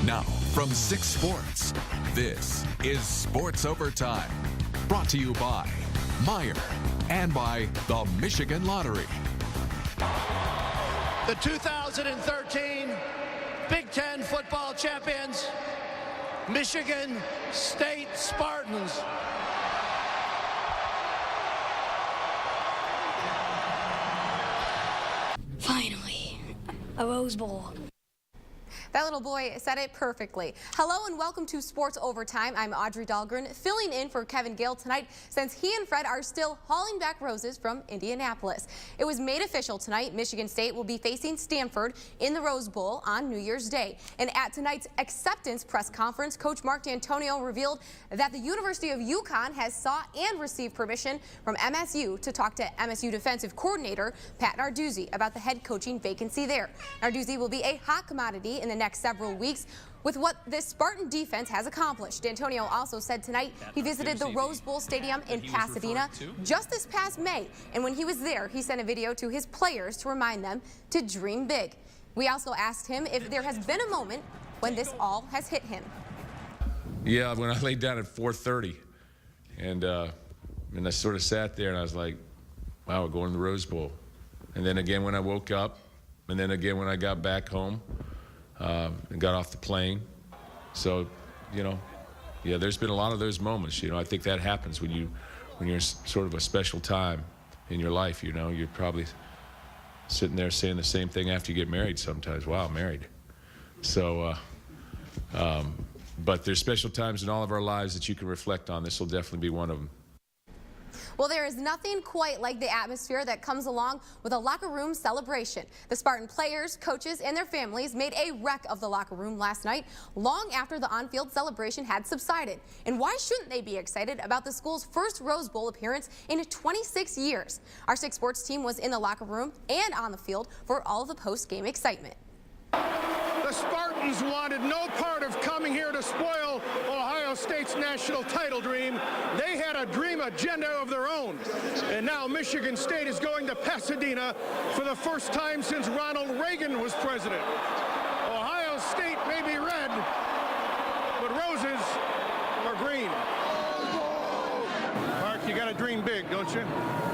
Now, from 6 Sports, this is Sports Overtime. Brought to you by Meyer and by the Michigan Lottery. The 2013 Big Ten football champions, Michigan State Spartans. Finally, a Rose Bowl. That little boy said it perfectly. Hello and welcome to Sports Overtime. I'm Audrey Dahlgren, filling in for Kevin Gale tonight since he and Fred are still hauling back roses from Indianapolis. It was made official tonight. Michigan State will be facing Stanford in the Rose Bowl on New Year's Day. And at tonight's acceptance press conference, Coach Mark Dantonio revealed that the University of UConn has sought and received permission from MSU to talk to MSU defensive coordinator Pat Narduzzi about the head coaching vacancy there. Narduzzi will be a hot commodity in the next several weeks with what this Spartan defense has accomplished. D'Antonio also said tonight he visited the Rose Bowl Stadium in Pasadena just this past May, and when he was there, he sent a video to his players to remind them to dream big. We also asked him if there has been a moment when this all has hit him. Yeah, when I laid down at 4:30, and I sort of sat there and I was like, wow, we're going to the Rose Bowl. And then again when I woke up, and then again when I got back home, and got off the plane. So, yeah, there's been a lot of those moments. I think that happens when you're sort of a special time in your life. You're probably sitting there saying the same thing after you get married sometimes. Wow, married. So, but there's special times in all of our lives that you can reflect on. This will definitely be one of them. Well, there is nothing quite like the atmosphere that comes along with a locker room celebration. The Spartan players, coaches, and their families made a wreck of the locker room last night, long after the on-field celebration had subsided. And why shouldn't they be excited about the school's first Rose Bowl appearance in 26 years? Our 6 Sports team was in the locker room and on the field for all of the post-game excitement. The Spartans wanted no part of coming here to spoil Ohio State's national title dream. They had a dream agenda of their own. And now Michigan State is going to Pasadena for the first time since Ronald Reagan was president. Ohio State may be red, but roses are green. Mark, you got to dream big, don't you?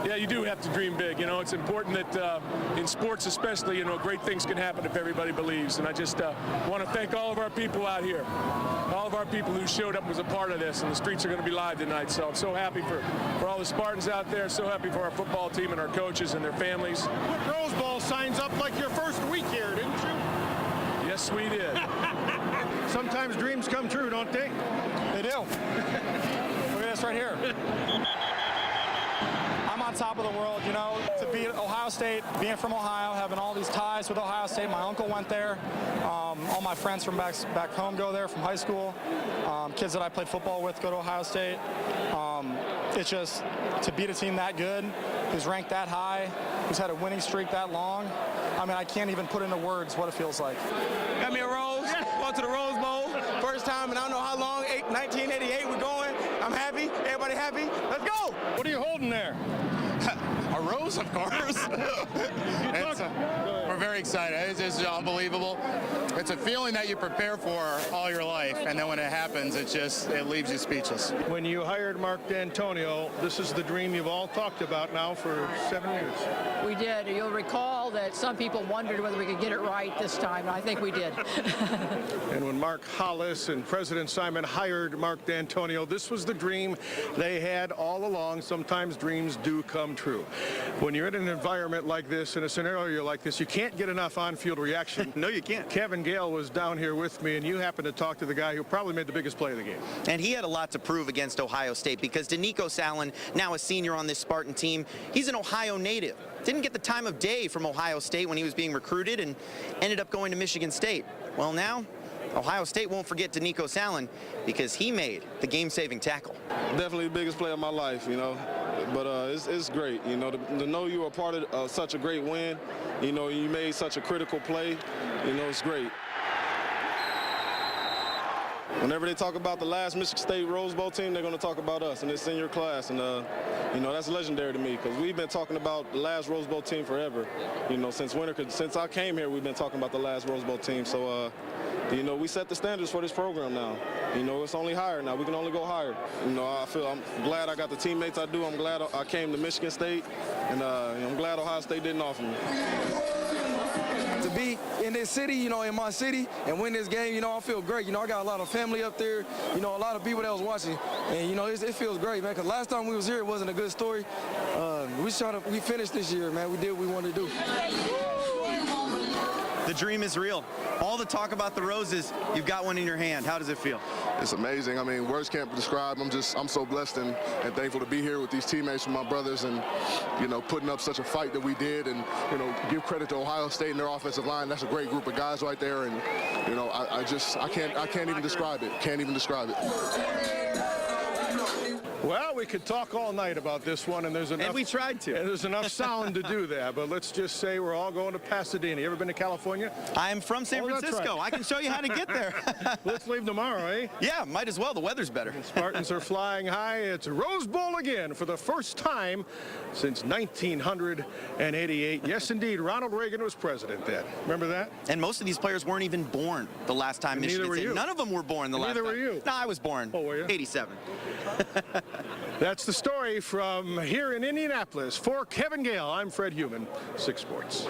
Yeah, you do have to dream big. It's important that in sports especially, great things can happen if everybody believes. And I just want to thank all of our people out here, all of our people who showed up and was a part of this. And the streets are going to be live tonight. So I'm so happy for all the Spartans out there, so happy for our football team and our coaches and their families. Put Rose Bowl signs up like your first week here, didn't you? Yes, we did. Sometimes dreams come true, don't they? They do. Look at this right here. I'm on top of the world, to be at Ohio State, being from Ohio, having all these ties with Ohio State. My uncle went there. All my friends from back home go there from high school. Kids that I played football with go to Ohio State. It's just to beat a team that good, who's ranked that high, who's had a winning streak that long. I can't even put into words what it feels like. Got me a rose, going to the Rose Bowl, first time, and I don't know how long, 1988 we're going. I'm happy, everybody happy, let's go! What are you holding there? A rose, of course. We're very excited. It's unbelievable. It's a feeling that you prepare for all your life, and then when it happens, it leaves you speechless. When you hired Mark Dantonio, this is the dream you've all talked about now for 7 years. We did. You'll recall that some people wondered whether we could get it right this time, and I think we did. And when Mark Hollis and President Simon hired Mark Dantonio, this was the dream they had all along. Sometimes dreams do come true. When you're in an environment like this, in a scenario like this, you can't get enough on-field reaction. No, you can't. Kevin Gale was down here with me, and you happened to talk to the guy who probably made the biggest play of the game. And he had a lot to prove against Ohio State because Danico Salen, now a senior on this Spartan team, he's an Ohio native. Didn't get the time of day from Ohio State when he was being recruited and ended up going to Michigan State. Well, now Ohio State won't forget Danico Salen because he made the game-saving tackle. Definitely the biggest play of my life, but it's great, to know you were a part of such a great win, you made such a critical play, it's great. Whenever they talk about the last Michigan State Rose Bowl team, they're going to talk about us, and it's in your class, and that's legendary to me because we've been talking about the last Rose Bowl team forever, since I came here, we've been talking about the last Rose Bowl team, so you know, we set the standards for this program now. You know, it's only higher now. We can only go higher. You know, I'm glad I got the teammates I do. I'm glad I came to Michigan State, and I'm glad Ohio State didn't offer me. To be in this city, you know, in my city, and win this game, you know, I feel great. You know, I got a lot of family up there, you know, a lot of people that was watching, and, you know, it feels great, man, because last time we was here, it wasn't a good story. We finished this year, man. We did what we wanted to do. The dream is real. All the talk about the Roses, you've got one in your hand. How does it feel? It's amazing. I mean, words can't describe. I'm so blessed and thankful to be here with these teammates, with my brothers, and, you know, putting up such a fight that we did, and, you know, give credit to Ohio State and their offensive line. That's a great group of guys right there, and, you know, I can't even describe it. Can't even describe it. Well, we could talk all night about this one, and there's enough. And we tried to. And there's enough sound to do that. But let's just say we're all going to Pasadena. You ever been to California? I am from San Francisco. Right. I can show you how to get there. Let's leave tomorrow, eh? Yeah, might as well. The weather's better. The Spartans are flying high. It's Rose Bowl again for the first time since 1988. Yes, indeed. Ronald Reagan was president then. Remember that? And most of these players weren't even born the last time Michigan State. None of them were born the last time. Neither were you. No, I was born. Oh, were you? 87. That's the story from here in Indianapolis. For Kevin Gale, I'm Fred Human, 6 Sports.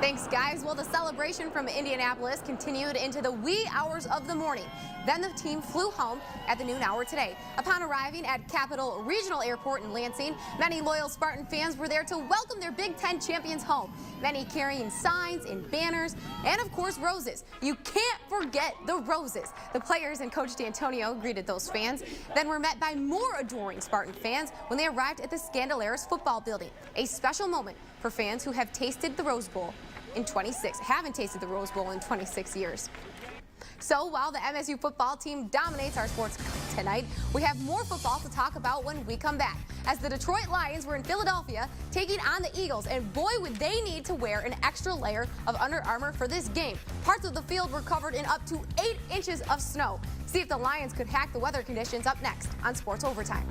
Thanks, guys. Well, the celebration from Indianapolis continued into the wee hours of the morning. Then the team flew home at the noon hour today. Upon arriving at Capital Regional Airport in Lansing, many loyal Spartan fans were there to welcome their Big Ten champions home. Many carrying signs and banners, and of course, roses. You can't forget the roses. The players and Coach D'Antonio greeted those fans, then were met by more adoring Spartan fans when they arrived at the Scandalaris football building. A special moment for fans who have tasted the Rose Bowl haven't tasted the Rose Bowl in 26 years. So while the MSU football team dominates our sports tonight, we have more football to talk about when we come back, as the Detroit Lions were in Philadelphia taking on the Eagles, and boy would they need to wear an extra layer of Under Armour for this game. Parts of the field were covered in up to 8 inches of snow. See if the Lions could hack the weather conditions up next on Sports Overtime.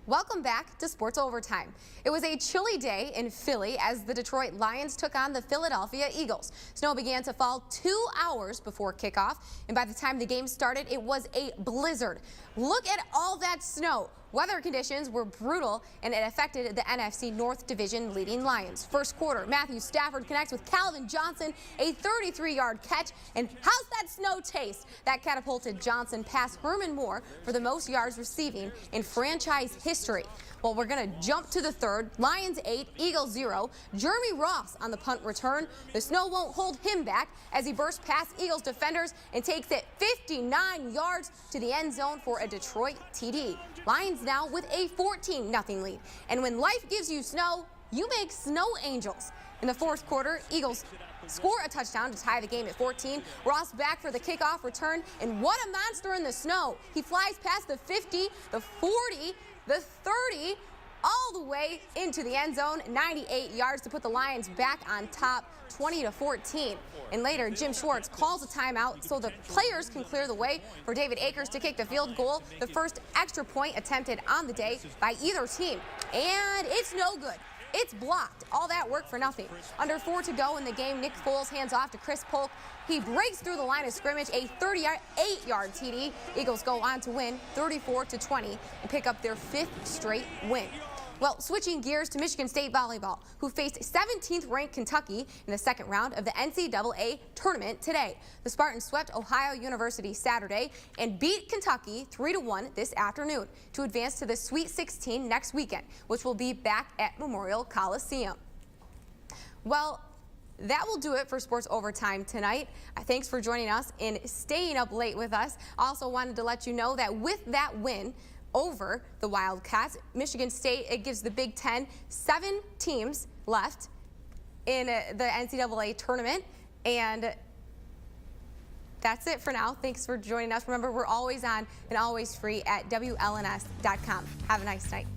Welcome back to Sports Overtime. It was a chilly day in Philly as the Detroit Lions took on the Philadelphia Eagles. Snow began to fall 2 hours before kickoff, and by the time the game started, it was a blizzard. Look at all that snow. Weather conditions were brutal, and it affected the NFC North Division leading Lions. First quarter, Matthew Stafford connects with Calvin Johnson, a 33-yard catch. And how's that snow taste? That catapulted Johnson past Herman Moore for the most yards receiving in franchise history. Well, we're going to jump to the third. Lions 8, Eagles 0. Jeremy Ross on the punt return. The snow won't hold him back as he bursts past Eagles defenders and takes it 59 yards to the end zone for a Detroit TD. Lions now with a 14-0 lead. And when life gives you snow, you make snow angels. In the fourth quarter, Eagles score a touchdown to tie the game at 14. Ross back for the kickoff return, and what a monster in the snow. He flies past the 50, the 40, the 30, all the way into the end zone, 98 yards to put the Lions back on top, 20-14. And later, Jim Schwartz calls a timeout so the players can clear the way for David Akers to kick the field goal, the first extra point attempted on the day by either team. And it's no good. It's blocked. All that work for nothing. Under 4 to go in the game, Nick Foles hands off to Chris Polk. He breaks through the line of scrimmage, a 38-yard TD. Eagles go on to win 34-20 and pick up their 5th straight win. Well, switching gears to Michigan State volleyball, who faced 17th-ranked Kentucky in the second round of the NCAA tournament today. The Spartans swept Ohio University Saturday and beat Kentucky 3-1 this afternoon to advance to the Sweet 16 next weekend, which will be back at Memorial Coliseum. Well, that will do it for Sports Overtime tonight. Thanks for joining us and staying up late with us. Also wanted to let you know that with that win over the Wildcats, Michigan State, it gives the Big Ten 7 teams left in the NCAA tournament. And that's it for now. Thanks for joining us. Remember, we're always on and always free at WLNS.com. Have a nice night.